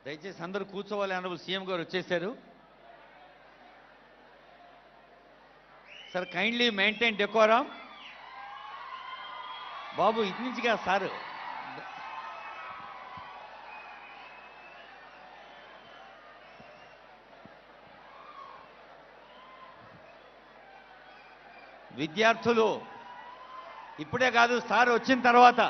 దయచేసి అందరూ కూర్చోవాలి. ఆనరబుల్ సీఎం గారు వచ్చేశారు. Sir kindly maintain decorum. బాబు ఇటు నుంచిగా సార్. విద్యార్థులు ఇప్పుడే కాదు, సార్ వచ్చిన తర్వాత.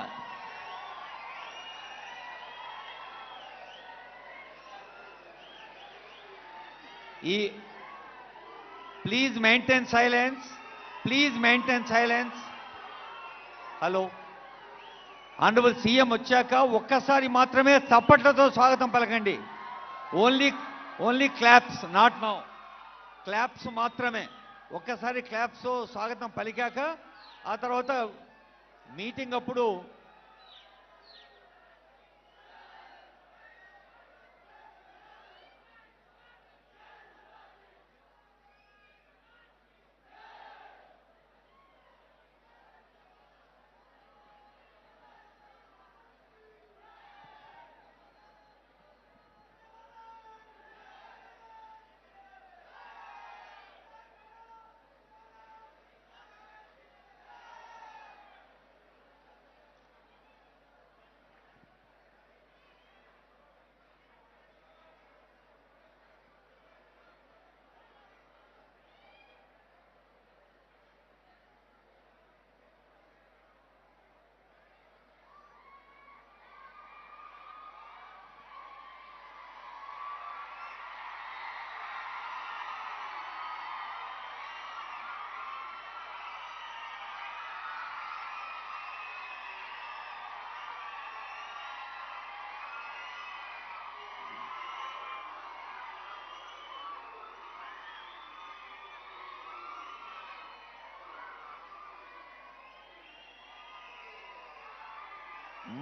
Please maintain silence, please maintain silence. Hello, honourable CM వచ్చాక ఒక్కసారి మాత్రమే చప్పట్లతో స్వాగతం పలకండి. Only claps, not now. Claps మాత్రమే. ఒక్కసారి క్లాప్స్తో స్వాగతం పలికాక ఆ తర్వాత మీటింగ్ అప్పుడు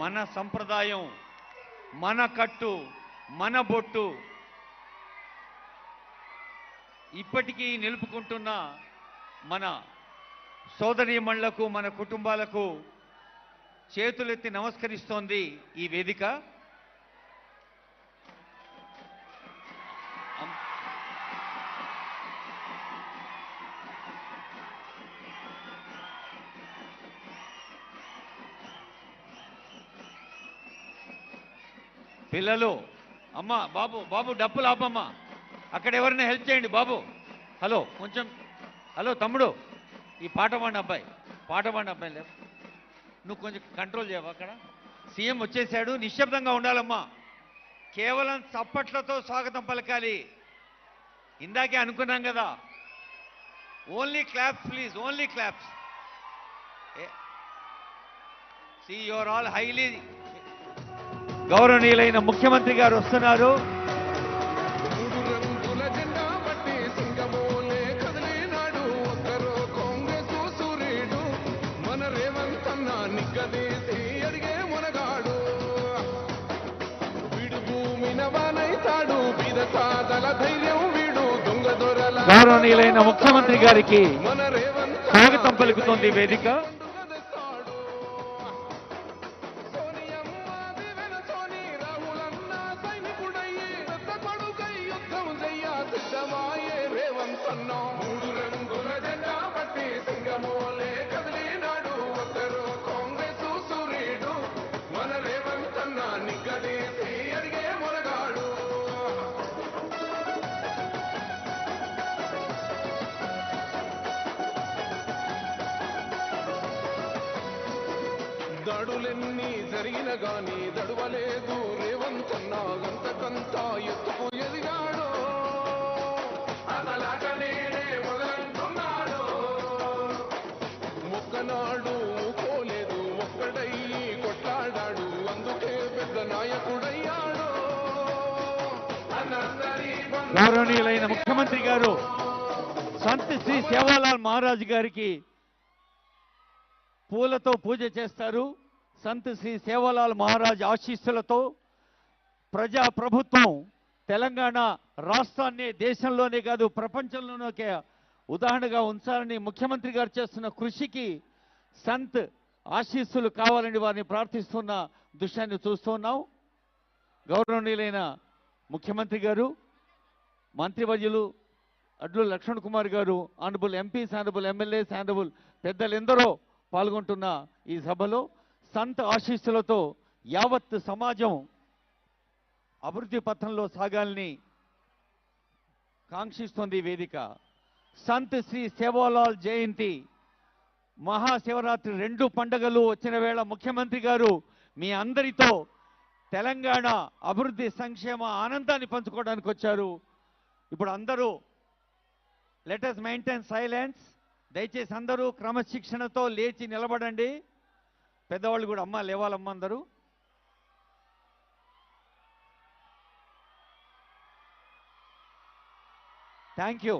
మన సంప్రదాయం, మన కట్టు, మన బొట్టు ఇప్పటికీ నిలుపుకుంటున్న మన సోదరీమణులకు, మన కుటుంబాలకు చేతులెత్తి నమస్కరిస్తోంది ఈ వేదిక. పిల్లలు, అమ్మ, బాబు డప్పులు ఆపమ్మా. అక్కడ ఎవరైనా హెల్ప్ చేయండి బాబు. హలో కొంచెం, హలో తమ్ముడు, ఈ పాట పాడిన అబ్బాయి లేదు, నువ్వు కొంచెం కంట్రోల్ చేయవా. అక్కడ సీఎం వచ్చేసాడు, నిశ్శబ్దంగా ఉండాలమ్మా. కేవలం చప్పట్లతో స్వాగతం పలకాలి. ఇందాకే అనుకున్నాం కదా. Only claps please, only claps. See your all highly గౌరవనీయులైన ముఖ్యమంత్రి గారు వస్తున్నారు. గౌరవనీయులైన ముఖ్యమంత్రి గారికి స్వాగతం పలుకుతోంది వేదిక. దాడులెన్ని జరిగిన గాని దడువలేదు రేవంతన్న, గంతకంతా ఎత్తుకు ఎదిగాడు. అసలాటనే మొదలంటున్నాడు. ఒక్కనాడు ఊకోలేదు, ఒక్కడయ్యి కొట్లాడాడు, అందుకే పెద్ద నాయకుడయ్యాడు. గౌరవనీయులైన ముఖ్యమంత్రి గారు సంత్ శ్రీ సేవాలాల్ మహారాజ్ గారికి పూలతో పూజ చేస్తారు. సంత్ శ్రీ సేవాలాల్ మహారాజ్ ఆశీస్సులతో ప్రజా ప్రభుత్వం తెలంగాణ రాష్ట్రాన్ని దేశంలోనే కాదు ప్రపంచంలోనే ఉదాహరణగా ఉంచాలని ముఖ్యమంత్రి గారు చేస్తున్న కృషికి సంత్ ఆశీస్సులు కావాలని వారిని ప్రార్థిస్తున్న దృశ్యాన్ని చూస్తున్నాం. గౌరవనీయులైన ముఖ్యమంత్రి గారు, మంత్రివర్యులు అడ్లు లక్ష్మణ్ కుమార్ గారు, honourable MPs, honourable MLAs, honourable పెద్దలెందరో పాల్గొంటున్న ఈ సభలో సంత్ ఆశీస్సులతో యావత్ సమాజం అభివృద్ధి పథంలో సాగాలని కాంక్షిస్తోంది ఈ వేదిక. సంత్ శ్రీ సేవాలాల్ జయంతి మహాశివరాత్రి 2 పండుగలు వచ్చిన వేళ ముఖ్యమంత్రి గారు మీ అందరితో తెలంగాణ అభివృద్ధి సంక్షేమ ఆనందాన్ని పంచుకోవడానికి వచ్చారు. ఇప్పుడు అందరూ లెట్ us మెయింటైన్ సైలెన్స్. దయచేసి అందరూ క్రమశిక్షణతో లేచి నిలబడండి. పెద్దవాళ్ళు కూడా అమ్మ లేవాలమ్మ అందరూ. Thank you.